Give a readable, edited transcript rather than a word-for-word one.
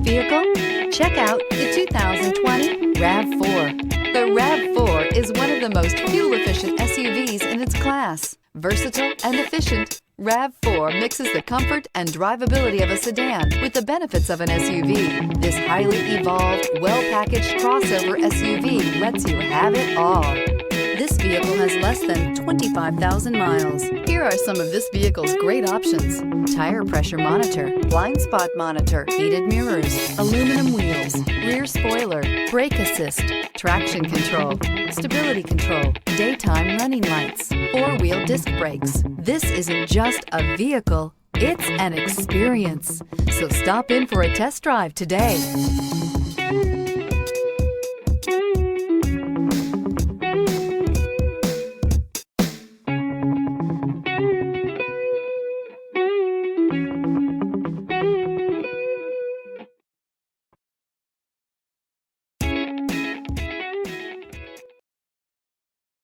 vehicle? Check out the 2020 RAV4. The RAV4 is one of the most fuel-efficient SUVs in its class. Versatile and efficient, RAV4 mixes the comfort and drivability of a sedan with the benefits of an SUV. This highly evolved, well-packaged crossover SUV lets you have it all. This vehicle has less than 25,000 miles. Here are some of this vehicle's great options: tire pressure monitor, blind spot monitor, heated mirrors, aluminum wheels, rear spoiler, brake assist, traction control, stability control, daytime running lights, four-wheel disc brakes. This isn't just a vehicle, it's an experience. So stop in for a test drive today.